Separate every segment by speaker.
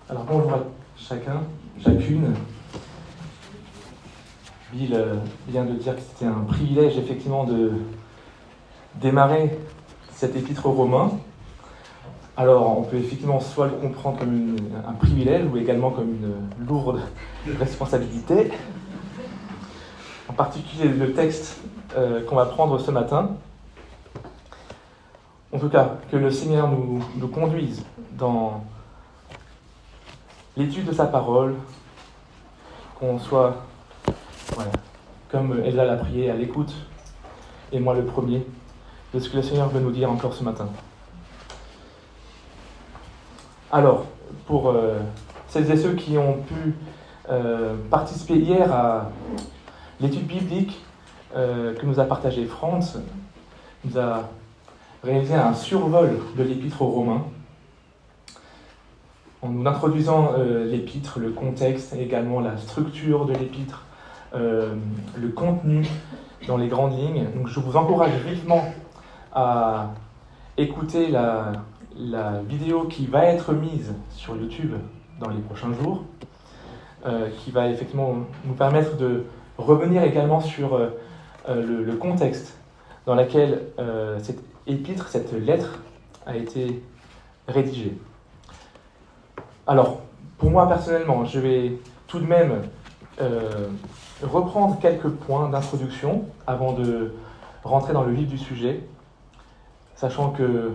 Speaker 1: Alors bonjour à chacun, chacune. Bill vient de dire que c'était un privilège effectivement de démarrer cet épître aux Romains. Alors on peut effectivement soit le comprendre comme un privilège ou également comme une lourde responsabilité. En particulier le texte qu'on va prendre ce matin. En tout cas, que le Seigneur nous conduise dans l'étude de sa parole, qu'on soit, comme Elsa l'a prié, à l'écoute, et moi le premier, de ce que le Seigneur veut nous dire encore ce matin. Alors, pour celles et ceux qui ont pu participer hier à l'étude biblique que nous a partagée Franz, nous a réalisé un survol de l'épître aux Romains, en nous introduisant l'épître, le contexte, et également la structure de l'épître, le contenu dans les grandes lignes. Donc je vous encourage vivement à écouter la vidéo qui va être mise sur YouTube dans les prochains jours, qui va effectivement nous permettre de revenir également sur le contexte dans lequel cette épître, cette lettre a été rédigée. Alors, pour moi personnellement, je vais tout de même reprendre quelques points d'introduction avant de rentrer dans le vif du sujet, sachant que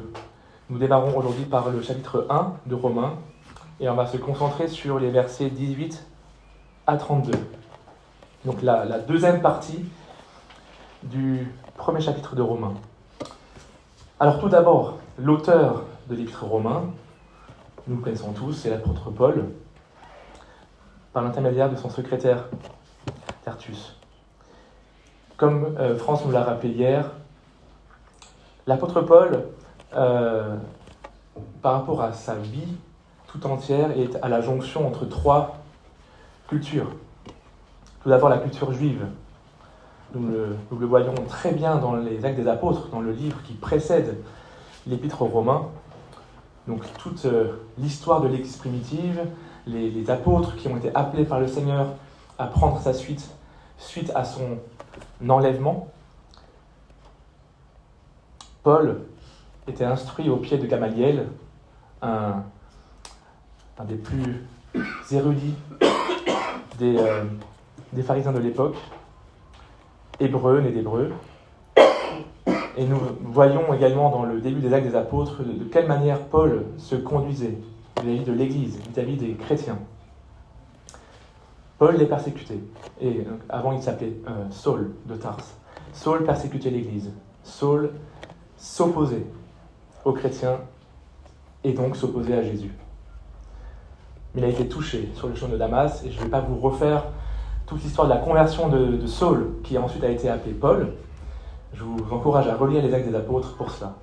Speaker 1: nous démarrons aujourd'hui par le chapitre 1 de Romains, et on va se concentrer sur les versets 18 à 32. Donc la deuxième partie du premier chapitre de Romains. Alors tout d'abord, l'auteur de l'épître Romains, nous le connaissons tous, c'est l'apôtre Paul, par l'intermédiaire de son secrétaire Tertus. Comme France nous l'a rappelé hier, l'apôtre Paul, par rapport à sa vie tout entière, est à la jonction entre trois cultures. Tout d'abord la culture juive. Nous le voyons très bien dans les Actes des Apôtres, dans le livre qui précède l'épître aux Romains. Donc toute l'histoire de l'Église primitive, les apôtres qui ont été appelés par le Seigneur à prendre sa suite à son enlèvement. Paul était instruit au pied de Gamaliel, un des plus érudits des pharisiens de l'époque, hébreu, né d'hébreu. Et nous voyons également dans le début des Actes des Apôtres de quelle manière Paul se conduisait vis-à-vis de l'Église, vis-à-vis des chrétiens. Paul les persécutait. Et avant, il s'appelait Saul de Tarse. Saul persécutait l'Église. Saul s'opposait aux chrétiens et donc s'opposait à Jésus. Mais il a été touché sur le chemin de Damas, et je ne vais pas vous refaire toute l'histoire de la conversion de Saul, qui ensuite a été appelé Paul. Je vous encourage à relire les Actes des Apôtres pour cela.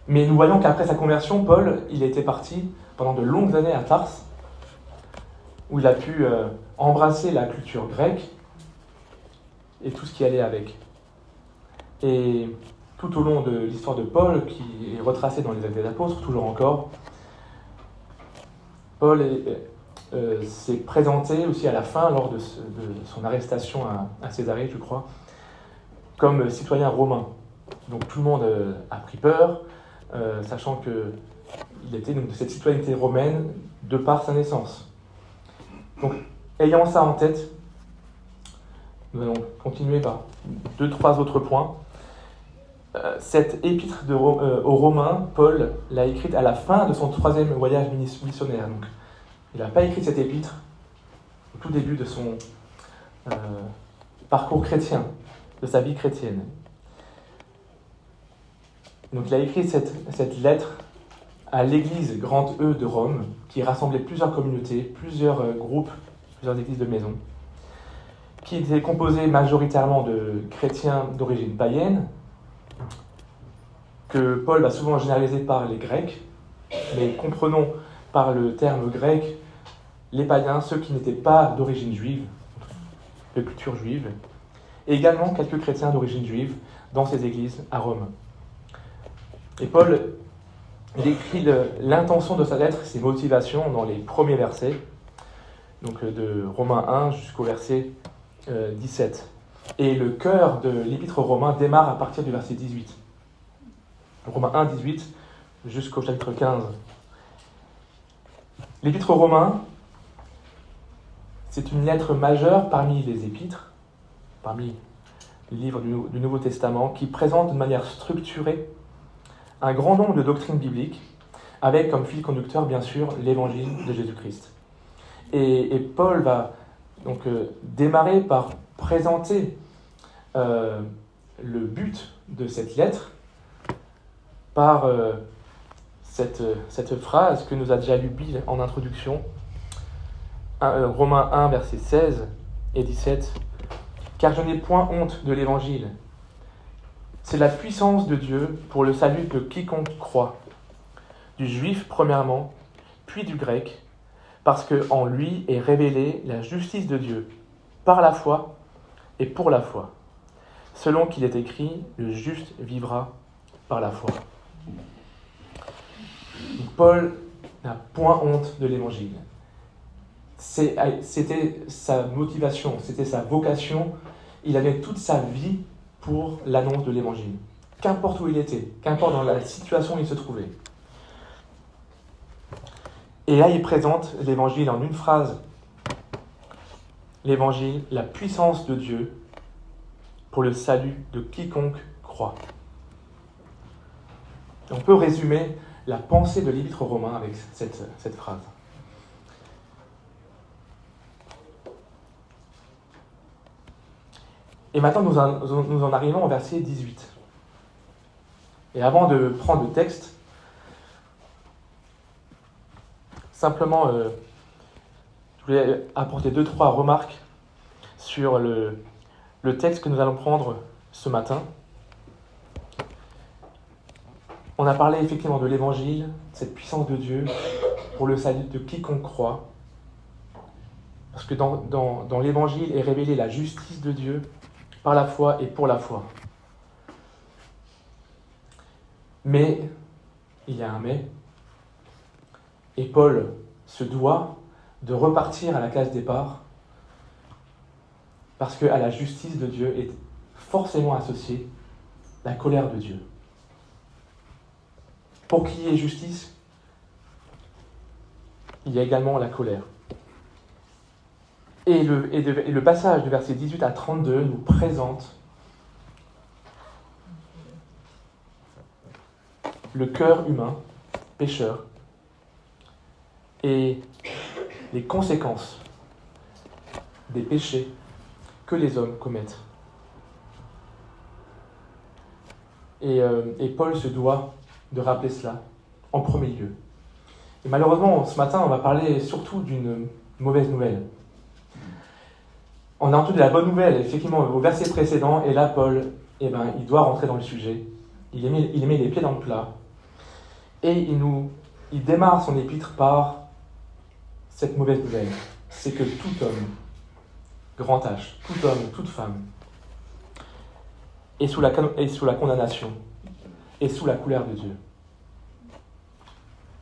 Speaker 1: Mais nous voyons qu'après sa conversion, Paul, il était parti pendant de longues années à Tarse, où il a pu embrasser la culture grecque et tout ce qui allait avec. Et tout au long de l'histoire de Paul, qui est retracée dans les Actes des Apôtres, toujours encore, Paul s'est présenté aussi à la fin, lors de son arrestation à Césarée, je crois, comme citoyen romain. Donc tout le monde a pris peur, sachant qu'il était donc de cette citoyenneté romaine de par sa naissance. Donc, ayant ça en tête, nous allons continuer par 2-3 autres points. Cette épître aux Romains, Paul l'a écrite à la fin de son 3e voyage missionnaire. Donc, il n'a pas écrit cette épître au tout début de son parcours chrétien, de sa vie chrétienne. Donc il a écrit cette lettre à l'église Grand E de Rome, qui rassemblait plusieurs communautés, plusieurs groupes, plusieurs églises de maison, qui étaient composées majoritairement de chrétiens d'origine païenne, que Paul va souvent généraliser par les Grecs, mais comprenons par le terme grec les païens, ceux qui n'étaient pas d'origine juive, de culture juive, et également quelques chrétiens d'origine juive dans ces églises à Rome. Et Paul Il écrit l'intention de sa lettre, ses motivations dans les premiers versets, donc de Romains 1 jusqu'au verset 17. Et le cœur de l'épître aux Romains démarre à partir du verset 18. Romains 1, 18 jusqu'au chapitre 15. L'épître aux Romains, c'est une lettre majeure parmi les épîtres, parmi les livres du Nouveau Testament, qui présente de manière structurée un grand nombre de doctrines bibliques, avec comme fil conducteur, bien sûr, l'évangile de Jésus-Christ. Et Paul va donc démarrer par présenter le but de cette lettre par cette phrase que nous a déjà lu Bill en introduction, Romains 1, versets 16 et 17. « Car je n'ai point honte de l'évangile. C'est la puissance de Dieu pour le salut de quiconque croit, du juif premièrement, puis du grec, parce qu'en lui est révélée la justice de Dieu, par la foi et pour la foi. Selon qu'il est écrit, le juste vivra par la foi. » Paul n'a point honte de l'évangile. C'était sa motivation, c'était sa vocation. Il avait toute sa vie pour l'annonce de l'évangile. Qu'importe où il était, qu'importe dans la situation où il se trouvait. Et là, il présente l'évangile en une phrase. L'évangile, la puissance de Dieu pour le salut de quiconque croit. On peut résumer la pensée de l'épître aux Romains avec cette phrase. Et maintenant, nous en arrivons au verset 18. Et avant de prendre le texte, simplement, je voulais apporter 2-3 remarques sur le texte que nous allons prendre ce matin. On a parlé effectivement de l'évangile, cette puissance de Dieu pour le salut de quiconque croit. Parce que dans l'évangile est révélée la justice de Dieu par la foi et pour la foi. Mais, il y a un mais, et Paul se doit de repartir à la case départ parce qu'à la justice de Dieu est forcément associée la colère de Dieu. Pour qu'il y ait justice, il y a également la colère. Et le passage de versets 18 à 32 nous présente le cœur humain, pécheur, et les conséquences des péchés que les hommes commettent. Et Paul se doit de rappeler cela en premier lieu. Et malheureusement, ce matin, on va parler surtout d'une mauvaise nouvelle. On a entendu la bonne nouvelle, effectivement, au verset précédent, et là, Paul, il doit rentrer dans le sujet. Il met les pieds dans le plat, et il démarre son épître par cette mauvaise nouvelle. C'est que tout homme, grand H, tout homme, toute femme, est sous la condamnation, et sous la colère de Dieu.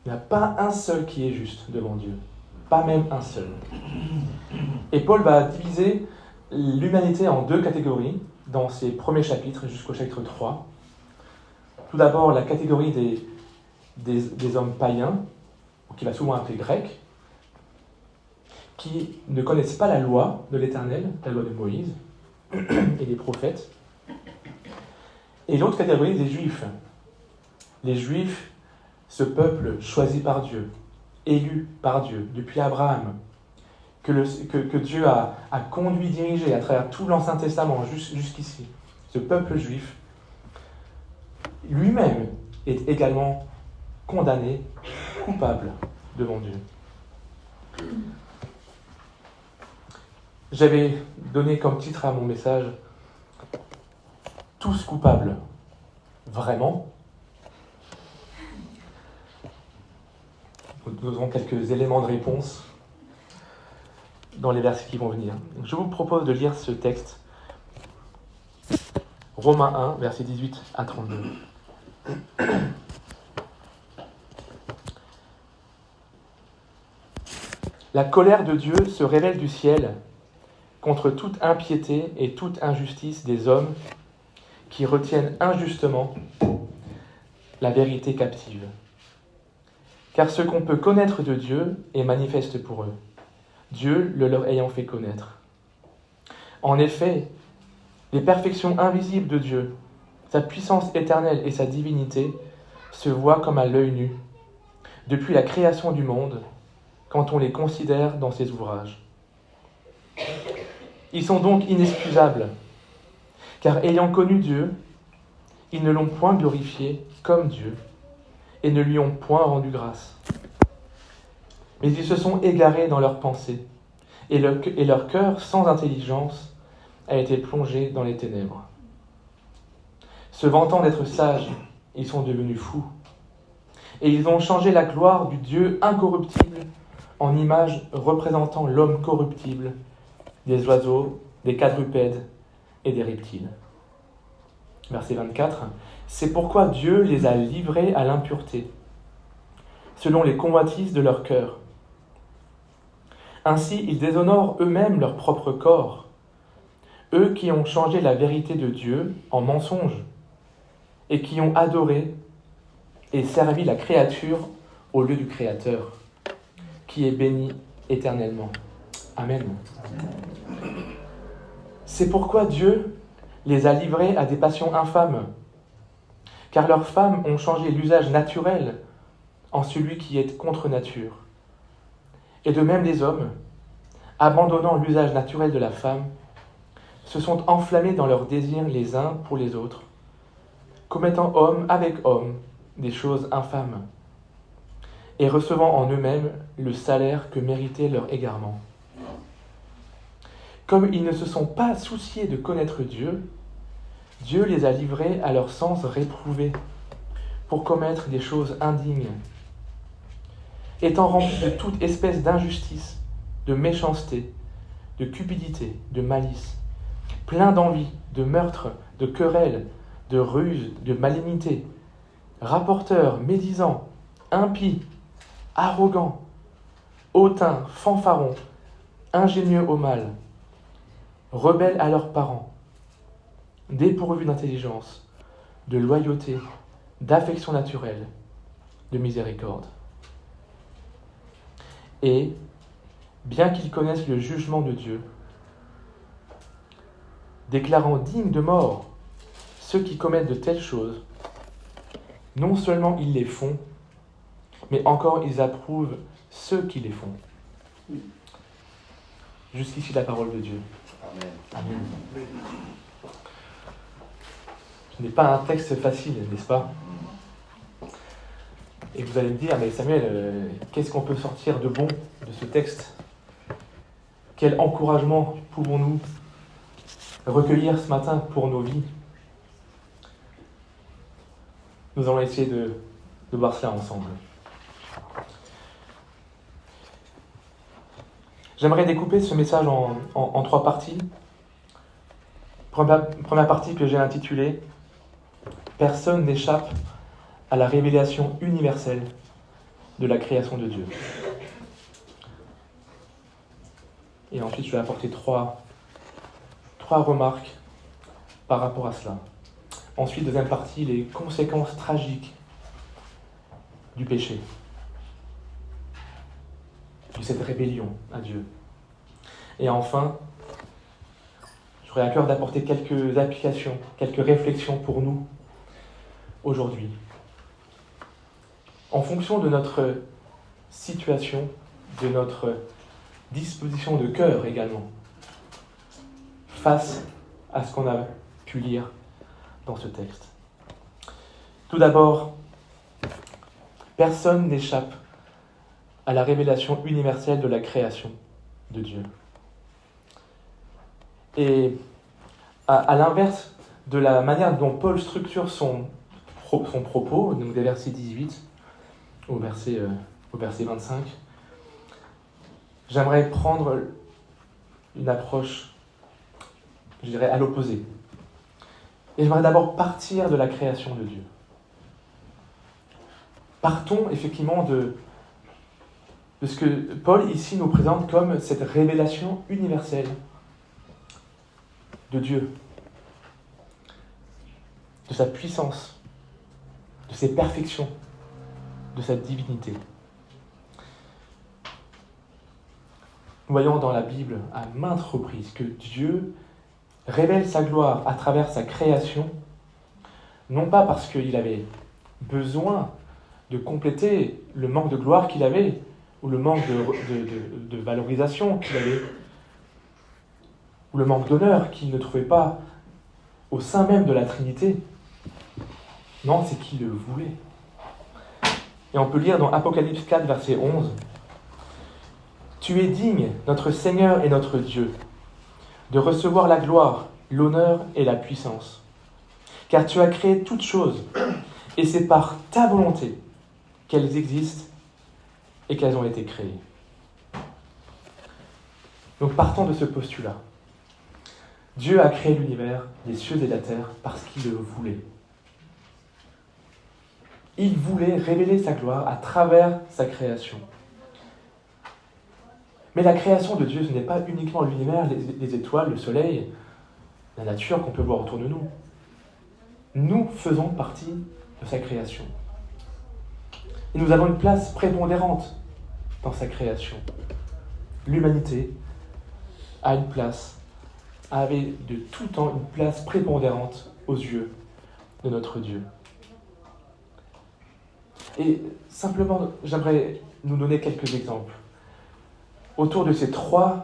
Speaker 1: Il n'y a pas un seul qui est juste devant Dieu. Pas même un seul. Et Paul va diviser l'humanité en 2 catégories dans ses premiers chapitres jusqu'au chapitre 3. Tout d'abord, la catégorie des hommes païens, qu'il va souvent appeler grecs, qui ne connaissent pas la loi de l'Éternel, la loi de Moïse et des prophètes. Et l'autre catégorie, des Juifs. Les Juifs, ce peuple choisi par Dieu, élu par Dieu depuis Abraham, que Dieu a conduit, dirigé à travers tout l'Ancien Testament jusqu'ici. Ce peuple juif, lui-même, est également condamné, coupable devant Dieu. J'avais donné comme titre à mon message « Tous coupables, vraiment ?» Nous aurons quelques éléments de réponse dans les versets qui vont venir. Je vous propose de lire ce texte, Romains 1, versets 18 à 32. La colère de Dieu se révèle du ciel contre toute impiété et toute injustice des hommes qui retiennent injustement la vérité captive. Car ce qu'on peut connaître de Dieu est manifeste pour eux, Dieu le leur ayant fait connaître. En effet, les perfections invisibles de Dieu, sa puissance éternelle et sa divinité se voient comme à l'œil nu, depuis la création du monde, quand on les considère dans ses ouvrages. Ils sont donc inexcusables, car ayant connu Dieu, ils ne l'ont point glorifié comme Dieu, et ne lui ont point rendu grâce. Mais ils se sont égarés dans leurs pensées, et leur cœur, sans intelligence, a été plongé dans les ténèbres. Se vantant d'être sages, ils sont devenus fous, et ils ont changé la gloire du Dieu incorruptible en image représentant l'homme corruptible, des oiseaux, des quadrupèdes et des reptiles. Verset 24. C'est pourquoi Dieu les a livrés à l'impureté, selon les convoitises de leur cœur. Ainsi, ils déshonorent eux-mêmes leur propre corps, eux qui ont changé la vérité de Dieu en mensonge, et qui ont adoré et servi la créature au lieu du Créateur, qui est béni éternellement. Amen. C'est pourquoi Dieu les a livrés à des passions infâmes, car leurs femmes ont changé l'usage naturel en celui qui est contre nature. Et de même les hommes, abandonnant l'usage naturel de la femme, se sont enflammés dans leurs désirs les uns pour les autres, commettant homme avec homme des choses infâmes, et recevant en eux-mêmes le salaire que méritait leur égarement. Comme ils ne se sont pas souciés de connaître Dieu, Dieu les a livrés à leur sens réprouvé pour commettre des choses indignes. Étant remplis de toute espèce d'injustice, de méchanceté, de cupidité, de malice, pleins d'envie, de meurtre, de querelles, de ruse, de malignité, rapporteurs, médisants, impies, arrogants, hautains, fanfarons, ingénieux au mal, rebelles à leurs parents, dépourvus d'intelligence, de loyauté, d'affection naturelle, de miséricorde. Et, bien qu'ils connaissent le jugement de Dieu, déclarant dignes de mort ceux qui commettent de telles choses, non seulement ils les font, mais encore ils approuvent ceux qui les font. Jusqu'ici la parole de Dieu.
Speaker 2: Amen.
Speaker 1: Amen. Ce n'est pas un texte facile, n'est-ce pas ? Et vous allez me dire, mais Samuel, qu'est-ce qu'on peut sortir de bon de ce texte ? Quel encouragement pouvons-nous recueillir ce matin pour nos vies ? Nous allons essayer de voir cela ensemble. J'aimerais découper ce message en 3 parties. Première partie que j'ai intitulée « Personne n'échappe à la révélation universelle de la création de Dieu ». Et ensuite, je vais apporter trois remarques par rapport à cela. Ensuite, deuxième partie, les conséquences tragiques du péché, de cette rébellion à Dieu. Et enfin, j'aurais à cœur d'apporter quelques applications, quelques réflexions pour nous aujourd'hui. En fonction de notre situation, de notre disposition de cœur également, face à ce qu'on a pu lire dans ce texte. Tout d'abord, personne n'échappe à la révélation universelle de la création de Dieu. Et à l'inverse de la manière dont Paul structure son propos, donc des versets 18 au verset 25, j'aimerais prendre une approche, je dirais, à l'opposé. Et j'aimerais d'abord partir de la création de Dieu. Partons effectivement de ce que Paul ici nous présente comme cette révélation universelle de Dieu, de sa puissance, de ses perfections, de sa divinité. Nous voyons dans la Bible à maintes reprises que Dieu révèle sa gloire à travers sa création, non pas parce qu'il avait besoin de compléter le manque de gloire qu'il avait, ou le manque de valorisation qu'il avait, ou le manque d'honneur qu'il ne trouvait pas au sein même de la Trinité. Non, c'est qu'il le voulait. Et on peut lire dans Apocalypse 4, verset 11, « Tu es digne, notre Seigneur et notre Dieu, de recevoir la gloire, l'honneur et la puissance. Car tu as créé toutes choses, et c'est par ta volonté qu'elles existent et qu'elles ont été créées. » Donc partons de ce postulat. Dieu a créé l'univers, les cieux et la terre, parce qu'il le voulait. Il voulait révéler sa gloire à travers sa création. Mais la création de Dieu, ce n'est pas uniquement l'univers, les étoiles, le soleil, la nature qu'on peut voir autour de nous. Nous faisons partie de sa création. Et nous avons une place prépondérante dans sa création. L'humanité a une place, avait de tout temps une place prépondérante aux yeux de notre Dieu. Et simplement, j'aimerais nous donner quelques exemples autour de ces trois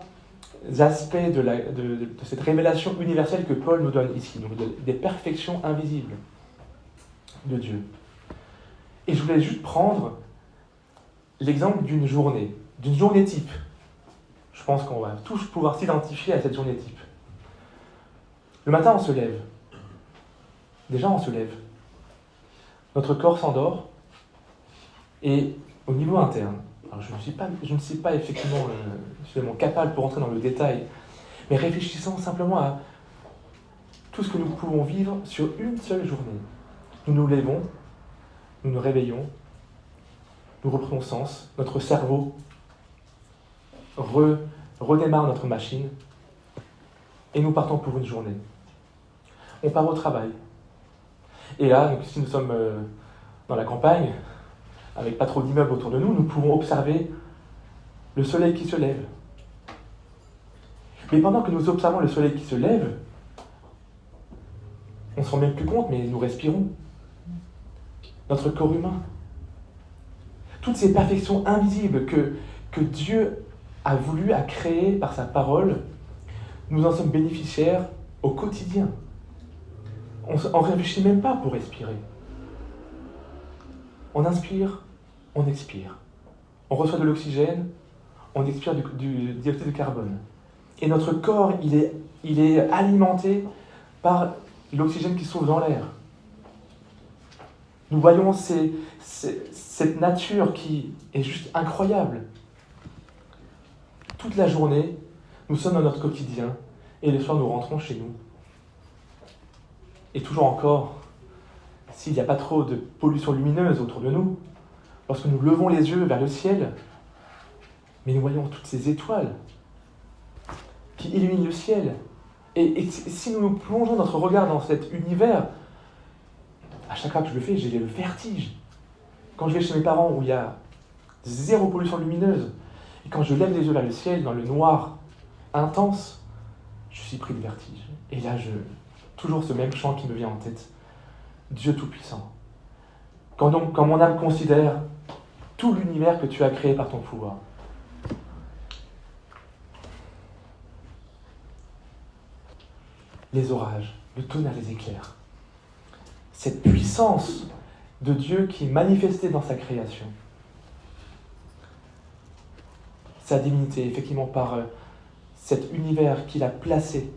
Speaker 1: aspects de cette révélation universelle que Paul nous donne ici, donc des perfections invisibles de Dieu. Et je voulais juste prendre l'exemple d'une journée type. Je pense qu'on va tous pouvoir s'identifier à cette journée type. Le matin, on se lève. Déjà, on se lève. Notre corps s'endort. Et au niveau interne, alors je ne suis pas effectivement capable pour entrer dans le détail, mais réfléchissons simplement à tout ce que nous pouvons vivre sur une seule journée. Nous nous levons, nous nous réveillons, nous reprenons sens, notre cerveau redémarre notre machine et nous partons pour une journée. On part au travail. Et là, donc, si nous sommes dans la campagne, avec pas trop d'immeubles autour de nous, nous pouvons observer le soleil qui se lève. Mais pendant que nous observons le soleil qui se lève, on ne se rend même plus compte, mais nous respirons. Notre corps humain. Toutes ces perfections invisibles que Dieu a voulu, a créées par sa parole, nous en sommes bénéficiaires au quotidien. On ne réfléchit même pas pour respirer. On inspire, on expire. On reçoit de l'oxygène, on expire du dioxyde de carbone. Et notre corps, il est alimenté par l'oxygène qui s'ouvre dans l'air. Nous voyons cette nature qui est juste incroyable. Toute la journée, nous sommes dans notre quotidien, et le soir, nous rentrons chez nous. Et toujours encore, s'il n'y a pas trop de pollution lumineuse autour de nous, lorsque nous levons les yeux vers le ciel, mais nous voyons toutes ces étoiles qui illuminent le ciel. Et si nous nous plongeons notre regard dans cet univers, à chaque fois que je le fais, j'ai le vertige. Quand je vais chez mes parents où il y a zéro pollution lumineuse, et quand je lève les yeux vers le ciel, dans le noir intense, je suis pris de vertige. Et là, toujours ce même chant qui me vient en tête. Dieu Tout-Puissant. Quand mon âme considère tout l'univers que tu as créé par ton pouvoir. Les orages, le tonnerre, les éclairs. Cette puissance de Dieu qui est manifestée dans sa création. Sa divinité, effectivement, par cet univers qu'il a placé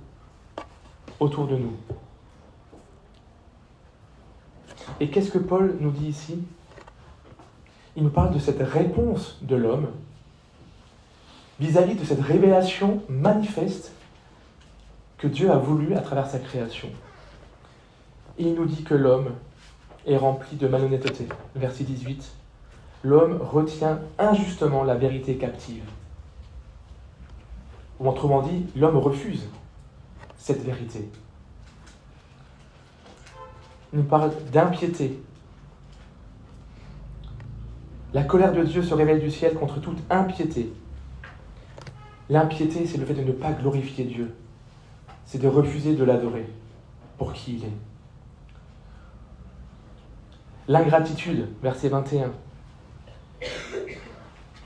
Speaker 1: autour de nous. Et qu'est-ce que Paul nous dit ici ? Il nous parle de cette réponse de l'homme vis-à-vis de cette révélation manifeste que Dieu a voulu à travers sa création. Et il nous dit que l'homme est rempli de malhonnêteté. Verset 18. L'homme retient injustement la vérité captive. Ou autrement dit, l'homme refuse cette vérité. Il nous parle d'impiété. La colère de Dieu se révèle du ciel contre toute impiété. L'impiété, c'est le fait de ne pas glorifier Dieu. C'est de refuser de l'adorer pour qui il est. L'ingratitude, verset 21.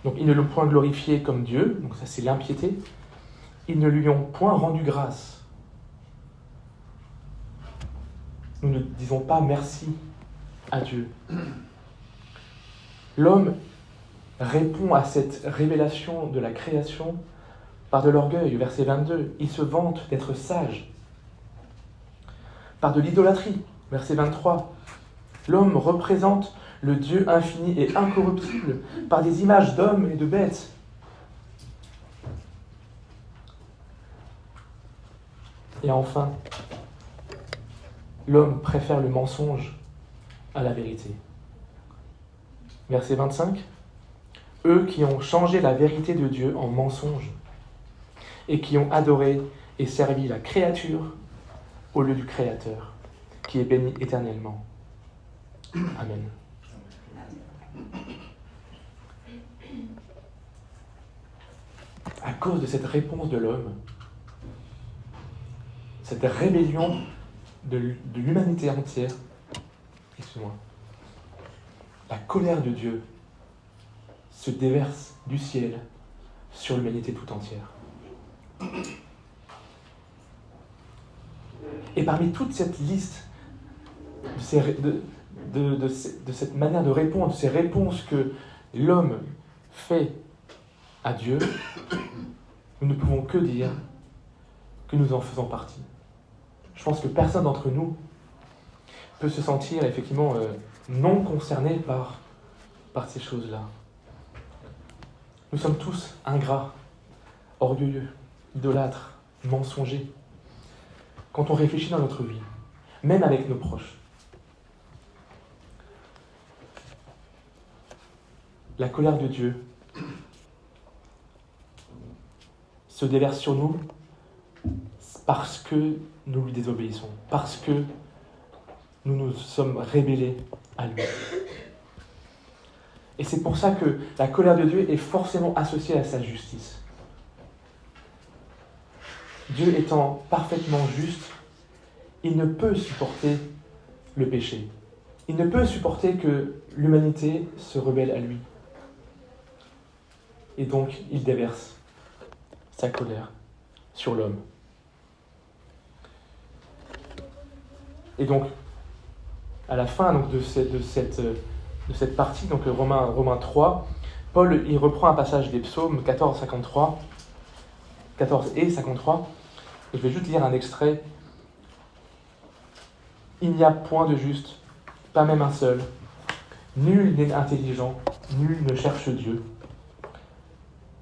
Speaker 1: Donc, ils ne l'ont point glorifié comme Dieu, donc ça c'est l'impiété. Ils ne lui ont point rendu grâce. Nous ne disons pas merci à Dieu. L'homme répond à cette révélation de la création par de l'orgueil, verset 22. Il se vante d'être sage. Par de l'idolâtrie, verset 23. L'homme représente le Dieu infini et incorruptible par des images d'hommes et de bêtes. Et enfin, l'homme préfère le mensonge à la vérité. Verset 25. Eux qui ont changé la vérité de Dieu en mensonge et qui ont adoré et servi la créature au lieu du Créateur, qui est béni éternellement. Amen. À cause de cette réponse de l'homme, cette rébellion de l'humanité entière, excuse-moi, la colère de Dieu se déverse du ciel sur l'humanité tout entière. Et parmi toute cette liste de cette manière de répondre, de ces réponses que l'homme fait à Dieu, nous ne pouvons que dire que nous en faisons partie. Je pense que personne d'entre nous peut se sentir effectivement non concerné par ces choses-là. Nous sommes tous ingrats, orgueilleux, idolâtres, mensongers. Quand on réfléchit dans notre vie, même avec nos proches, la colère de Dieu se déverse sur nous parce que nous lui désobéissons, parce que nous nous sommes rébellés à lui. Et c'est pour ça que la colère de Dieu est forcément associée à sa justice. Dieu étant parfaitement juste, il ne peut supporter le péché. Il ne peut supporter que l'humanité se rebelle à lui. Et donc, il déverse sa colère sur l'homme. Et donc, à la fin de cette partie, donc Romains 3, Paul il reprend un passage des psaumes 14 et 53. Et je vais juste lire un extrait. Il n'y a point de juste, pas même un seul. Nul n'est intelligent, nul ne cherche Dieu.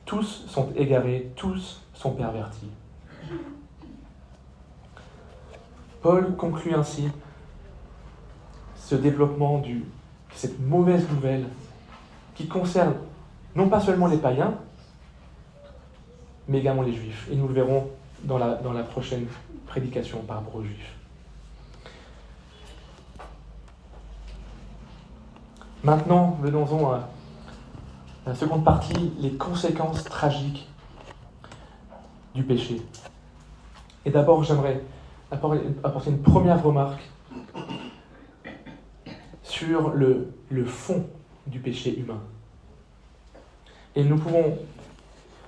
Speaker 1: Tous sont égarés, tous sont pervertis. Paul conclut ainsi ce développement de cette mauvaise nouvelle qui concerne non pas seulement les païens, mais également les juifs. Et nous le verrons dans la prochaine prédication par rapport aux juifs. Maintenant, venons-en à la seconde partie, les conséquences tragiques du péché. Et d'abord, j'aimerais apporter une première remarque sur le fond du péché humain. Et nous pouvons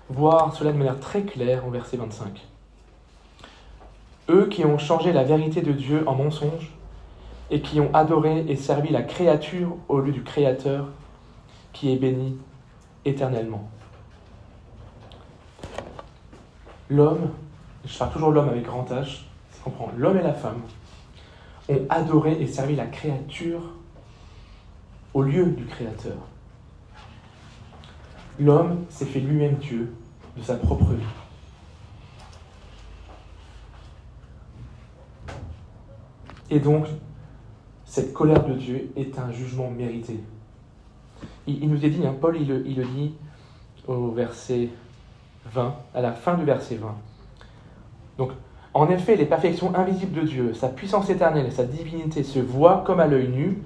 Speaker 1: voir cela de manière très claire au verset 25. Eux qui ont changé la vérité de Dieu en mensonge et qui ont adoré et servi la créature au lieu du Créateur qui est béni éternellement. L'homme, je parle toujours l'homme avec grand H, ça comprend l'homme et la femme, ont adoré et servi la créature au lieu du Créateur. L'homme s'est fait lui-même Dieu de sa propre vie. Et donc, cette colère de Dieu est un jugement mérité. Il nous est dit, Paul il le dit au verset 20, à la fin du verset 20. Donc, en effet, les perfections invisibles de Dieu, sa puissance éternelle, sa divinité se voient comme à l'œil nu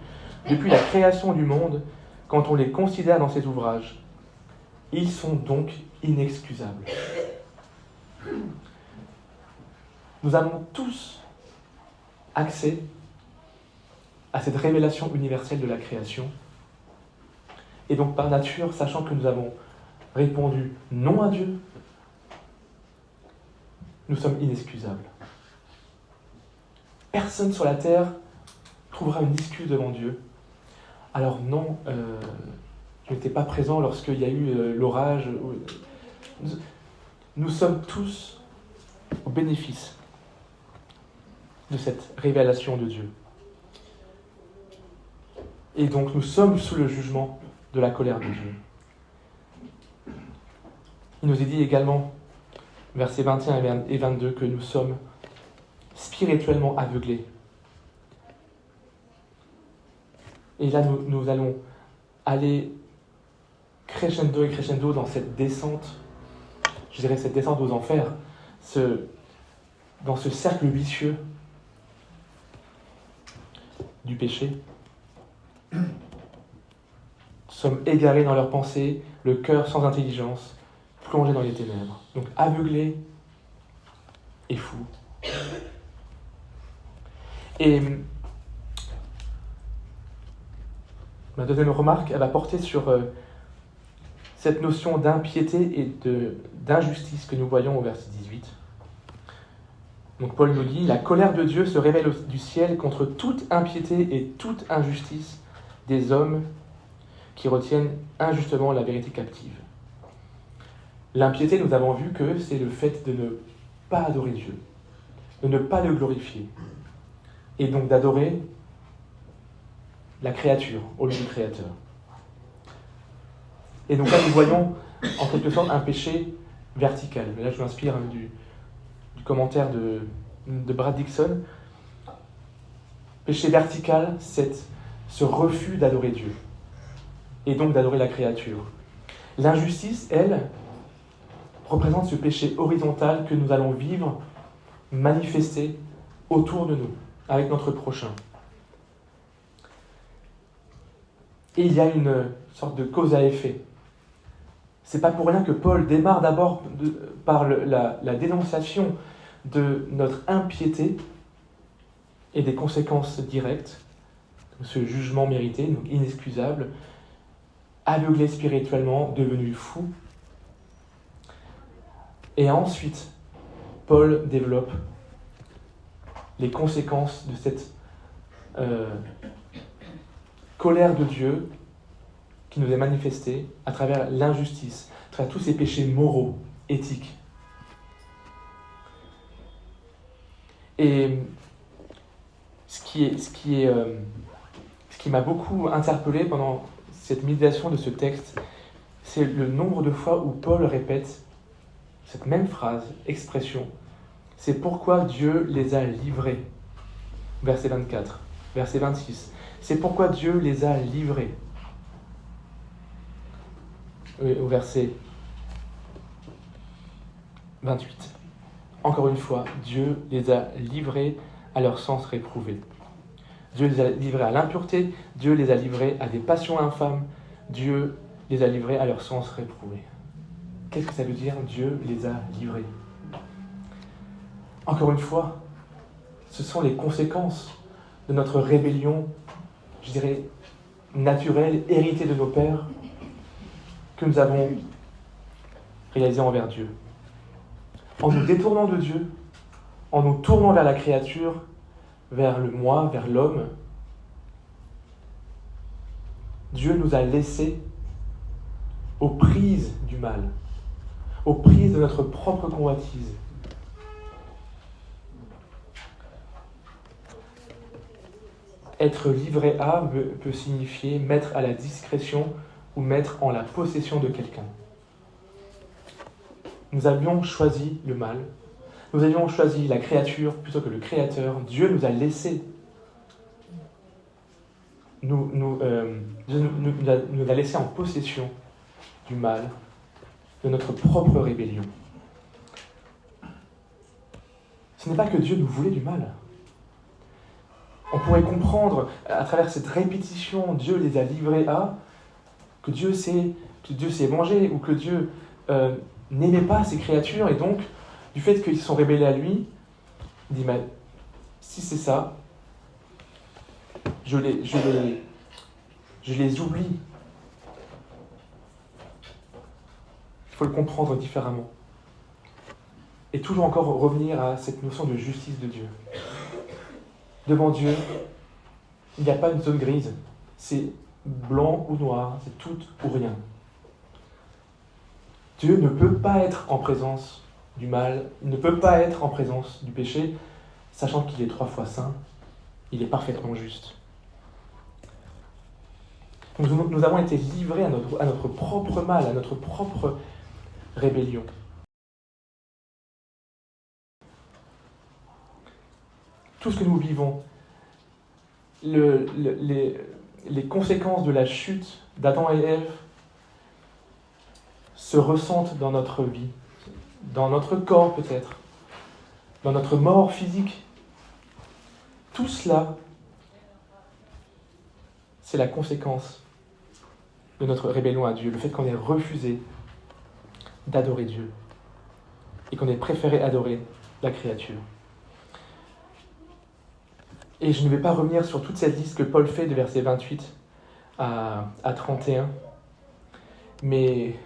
Speaker 1: depuis la création du monde quand on les considère dans ses ouvrages. Ils sont donc inexcusables. Nous avons tous accès à cette révélation universelle de la création. Et donc, par nature, sachant que nous avons répondu non à Dieu, nous sommes inexcusables. Personne sur la terre trouvera une excuse devant Dieu. Alors non, je n'étais pas présent lorsqu'il y a eu l'orage. Nous sommes tous au bénéfice de cette révélation de Dieu. Et donc nous sommes sous le jugement de la colère de Dieu. Il nous est dit également, versets 21 et 22, que nous sommes spirituellement aveuglés. Et là, nous allons aller crescendo et crescendo dans cette descente, je dirais cette descente aux enfers, dans ce cercle vicieux du péché. Nous sommes égarés dans leurs pensées, le cœur sans intelligence, plongés dans les ténèbres. Donc aveuglés et fous. Et ma deuxième remarque, elle va porter sur cette notion d'impiété et d'injustice que nous voyons au verset 18. Donc Paul nous dit « La colère de Dieu se révèle du ciel contre toute impiété et toute injustice des hommes qui retiennent injustement la vérité captive. » L'impiété, nous avons vu que c'est le fait de ne pas adorer Dieu, de ne pas le glorifier, et donc d'adorer la créature au lieu du Créateur. Et donc là, nous voyons en quelque sorte un péché vertical. Mais là, je m'inspire du commentaire de Brad Dixon. Péché vertical, c'est ce refus d'adorer Dieu, et donc d'adorer la créature. L'injustice, elle, représente ce péché horizontal que nous allons vivre, manifester autour de nous, avec notre prochain. Et il y a une sorte de cause à effet. C'est pas pour rien que Paul démarre d'abord par la dénonciation de notre impiété et des conséquences directes, ce jugement mérité, donc inexcusable, aveuglé spirituellement, devenu fou. Et ensuite, Paul développe les conséquences de cette colère de Dieu qui nous est manifestée à travers l'injustice, à travers tous ces péchés moraux, éthiques. Et ce qui m'a beaucoup interpellé pendant cette méditation de ce texte, c'est le nombre de fois où Paul répète cette même phrase, expression. C'est pourquoi Dieu les a livrés. Verset 24, verset 26. C'est pourquoi Dieu les a livrés. Au verset 28. Encore une fois, Dieu les a livrés à leur sens réprouvé. Dieu les a livrés à l'impureté, Dieu les a livrés à des passions infâmes, Dieu les a livrés à leur sens réprouvé. Qu'est-ce que ça veut dire, Dieu les a livrés? Encore une fois, ce sont les conséquences de notre rébellion, je dirais, naturelle, héritée de nos pères, que nous avons réalisée envers Dieu. En nous détournant de Dieu, en nous tournant vers la créature, vers le moi, vers l'homme, Dieu nous a laissés aux prises du mal, aux prises de notre propre convoitise. Être livré à peut signifier mettre à la discrétion ou mettre en la possession de quelqu'un. Nous avions choisi le mal, nous avions choisi la créature plutôt que le Créateur. Dieu nous a laissés Dieu nous a laissés en possession du mal, de notre propre rébellion. Ce n'est pas que Dieu nous voulait du mal. On pourrait comprendre à travers cette répétition, Dieu les a livrés à, que Dieu s'est vengé, ou que Dieu n'aimait pas ses créatures, et donc, du fait qu'ils sont rébellés à lui, il dit, mais si c'est ça, je les oublie. Il faut le comprendre différemment. Et toujours encore revenir à cette notion de justice de Dieu. Devant Dieu, il n'y a pas une zone grise. C'est blanc ou noir, c'est tout ou rien. Dieu ne peut pas être en présence du mal, il ne peut pas être en présence du péché, sachant qu'il est 3 fois saint, il est parfaitement juste. Nous avons été livrés à notre propre mal, à notre propre rébellion. Tout ce que nous vivons, les conséquences de la chute d'Adam et Ève se ressentent dans notre vie, dans notre corps peut-être, dans notre mort physique. Tout cela, c'est la conséquence de notre rébellion à Dieu, le fait qu'on ait refusé d'adorer Dieu et qu'on ait préféré adorer la créature. Et je ne vais pas revenir sur toute cette liste que Paul fait de versets 28 à 31, mais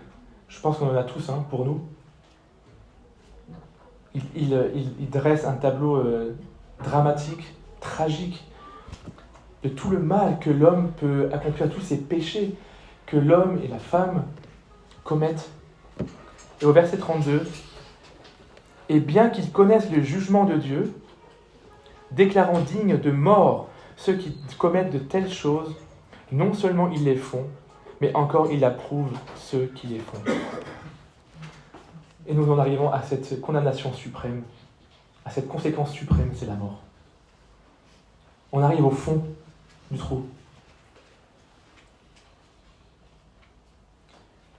Speaker 1: je pense qu'on en a tous pour nous. Il dresse un tableau dramatique, tragique, de tout le mal que l'homme peut accomplir, tous ces péchés que l'homme et la femme commettent. Et au verset 32, « Et bien qu'ils connaissent le jugement de Dieu, déclarant dignes de mort ceux qui commettent de telles choses, non seulement ils les font, mais encore ils approuvent ceux qui les font. » Et nous en arrivons à cette condamnation suprême, à cette conséquence suprême, c'est la mort. On arrive au fond du trou.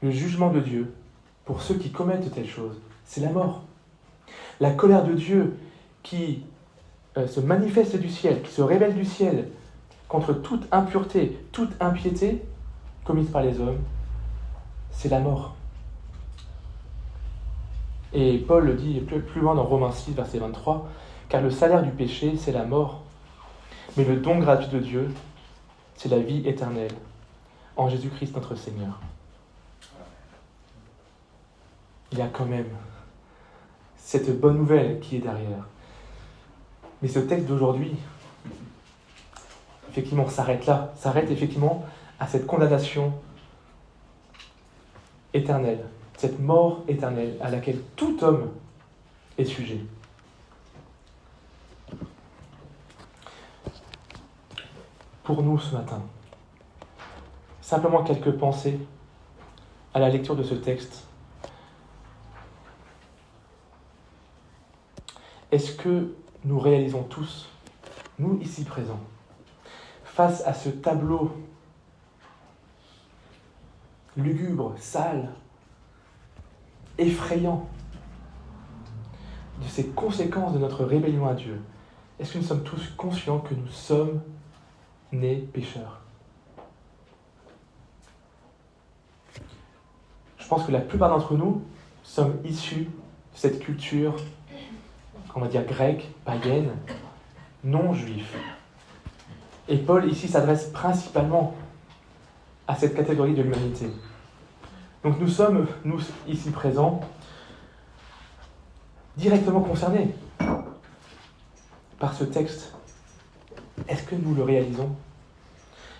Speaker 1: Le jugement de Dieu, pour ceux qui commettent de telles choses, c'est la mort. La colère de Dieu qui se manifeste du ciel, qui se révèle du ciel contre toute impureté, toute impiété commise par les hommes, c'est la mort. Et Paul le dit plus loin dans Romains 6, verset 23, « Car le salaire du péché, c'est la mort, mais le don gratuit de Dieu, c'est la vie éternelle, en Jésus-Christ notre Seigneur. » Il y a quand même cette bonne nouvelle qui est derrière. Mais ce texte d'aujourd'hui, effectivement, s'arrête là, s'arrête effectivement à cette condamnation éternelle, cette mort éternelle à laquelle tout homme est sujet. Pour nous ce matin, simplement quelques pensées à la lecture de ce texte. Est-ce que nous réalisons tous, nous ici présents, face à ce tableau lugubre, sale, effrayant, de ces conséquences de notre rébellion à Dieu, est-ce que nous sommes tous conscients que nous sommes nés pécheurs? Je pense que la plupart d'entre nous sommes issus de cette culture, on va dire grecque, païenne, non juif. Et Paul ici s'adresse principalement à cette catégorie de l'humanité. Donc nous sommes, nous ici présents, directement concernés par ce texte. Est-ce que nous le réalisons?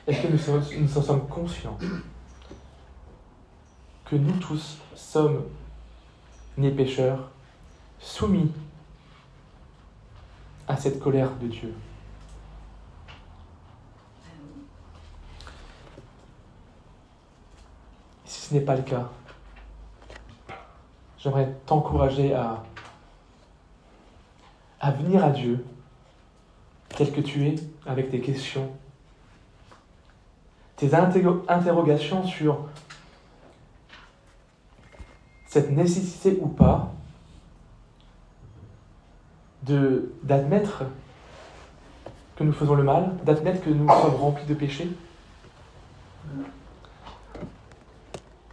Speaker 1: Est-ce que nous en sommes conscients que nous tous sommes nés pécheurs, soumis à cette colère de Dieu? Si ce n'est pas le cas, j'aimerais t'encourager à venir à Dieu tel que tu es, avec tes questions, tes interrogations sur cette nécessité ou pas d'admettre que nous faisons le mal, d'admettre que nous sommes remplis de péchés,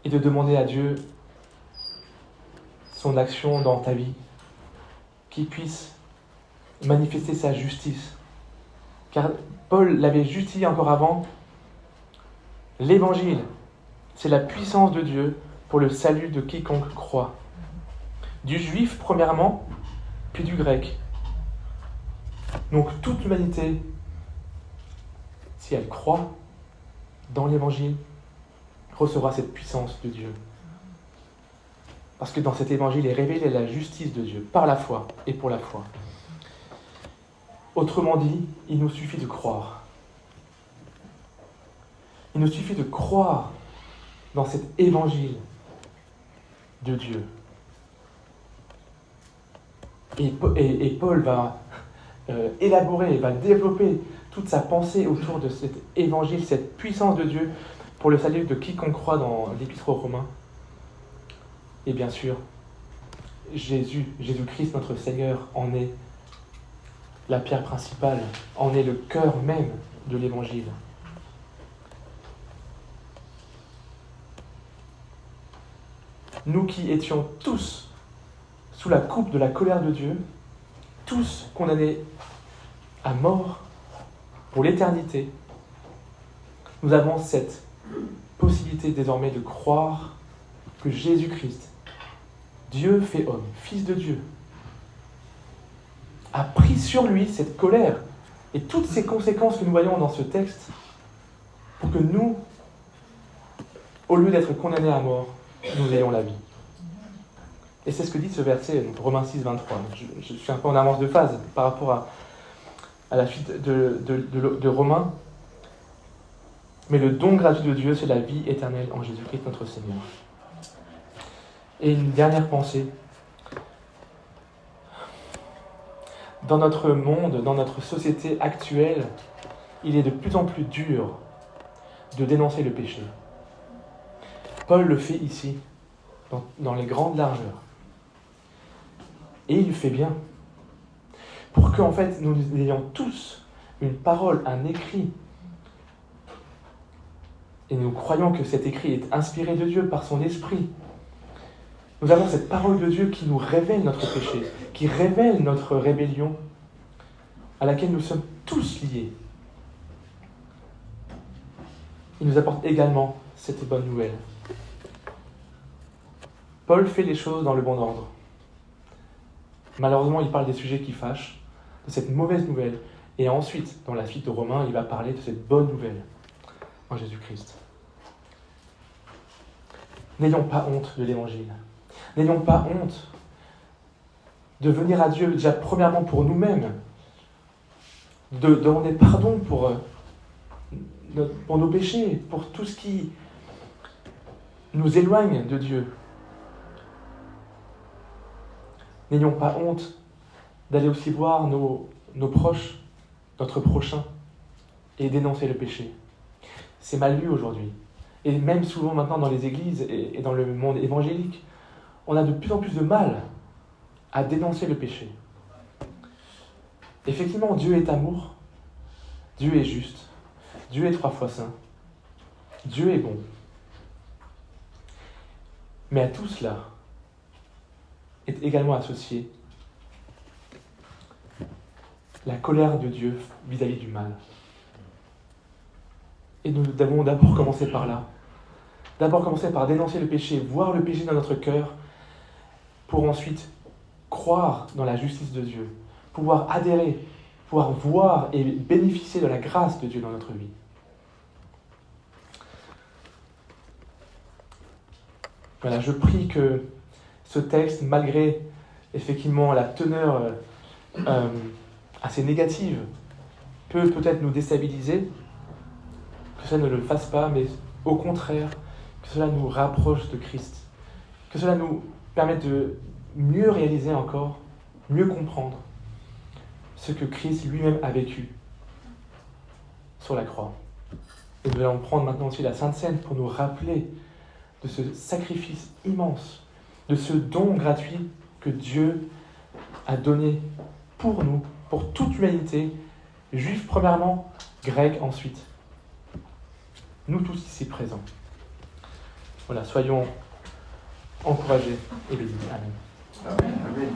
Speaker 1: et de demander à Dieu son action dans ta vie, qu'il puisse manifester sa justice. Car Paul l'avait justifié encore avant. L'évangile, c'est la puissance de Dieu pour le salut de quiconque croit. Du juif premièrement, puis du grec. Donc toute l'humanité, si elle croit dans l'évangile, recevra cette puissance de Dieu. Parce que dans cet évangile est révélée la justice de Dieu, par la foi et pour la foi. Autrement dit, il nous suffit de croire. Il nous suffit de croire dans cet évangile de Dieu. Et Paul va élaborer, va développer toute sa pensée autour de cet évangile, cette puissance de Dieu pour le salut de quiconque croit dans l'Épître aux Romains. Et bien sûr, Jésus-Christ, notre Seigneur, en est la pierre principale, en est le cœur même de l'Évangile. Nous qui étions tous sous la coupe de la colère de Dieu, tous condamnés à mort pour l'éternité, nous avons cette possibilité désormais de croire que Jésus-Christ, Dieu fait homme, Fils de Dieu, a pris sur lui cette colère et toutes ces conséquences que nous voyons dans ce texte pour que nous, au lieu d'être condamnés à mort, nous ayons la vie. Et c'est ce que dit ce verset, donc Romains 6, 23. Je suis un peu en avance de phase par rapport à la suite de Romains. Mais le don gratuit de Dieu, c'est la vie éternelle en Jésus-Christ notre Seigneur. Et une dernière pensée. Dans notre monde, dans notre société actuelle, il est de plus en plus dur de dénoncer le péché. Paul le fait ici, dans les grandes largeurs. Et il le fait bien. Pour qu'en fait, nous ayons tous une parole, un écrit. Et nous croyons que cet écrit est inspiré de Dieu par son esprit. Nous avons cette parole de Dieu qui nous révèle notre péché, qui révèle notre rébellion, à laquelle nous sommes tous liés. Il nous apporte également cette bonne nouvelle. Paul fait les choses dans le bon ordre. Malheureusement, il parle des sujets qui fâchent, de cette mauvaise nouvelle. Et ensuite, dans la suite de Romains, il va parler de cette bonne nouvelle en Jésus-Christ. N'ayons pas honte de l'Évangile. N'ayons pas honte de venir à Dieu déjà premièrement pour nous-mêmes, de demander pardon pour nos péchés, pour tout ce qui nous éloigne de Dieu. N'ayons pas honte d'aller aussi voir nos proches, notre prochain, et dénoncer le péché. C'est mal vu aujourd'hui. Et même souvent maintenant dans les églises et dans le monde évangélique, on a de plus en plus de mal à dénoncer le péché. Effectivement, Dieu est amour, Dieu est juste, Dieu est 3 fois saint, Dieu est bon. Mais à tout cela est également associée la colère de Dieu vis-à-vis du mal. Et nous devons d'abord commencer par là. D'abord commencer par dénoncer le péché, voir le péché dans notre cœur, pour ensuite croire dans la justice de Dieu, pouvoir adhérer, pouvoir voir et bénéficier de la grâce de Dieu dans notre vie. Voilà, je prie que ce texte, malgré effectivement la teneur assez négative, peut peut-être nous déstabiliser, que cela ne le fasse pas, mais au contraire, que cela nous rapproche de Christ, que cela nous permette de mieux réaliser encore, mieux comprendre ce que Christ lui-même a vécu sur la croix. Et nous allons prendre maintenant aussi la Sainte Seine pour nous rappeler de ce sacrifice immense, de ce don gratuit que Dieu a donné pour nous, pour toute l'humanité, juifs premièrement, grecs ensuite. Nous tous ici présents. Voilà, soyons encouragés et bénis. Amen.
Speaker 2: Amen. Amen.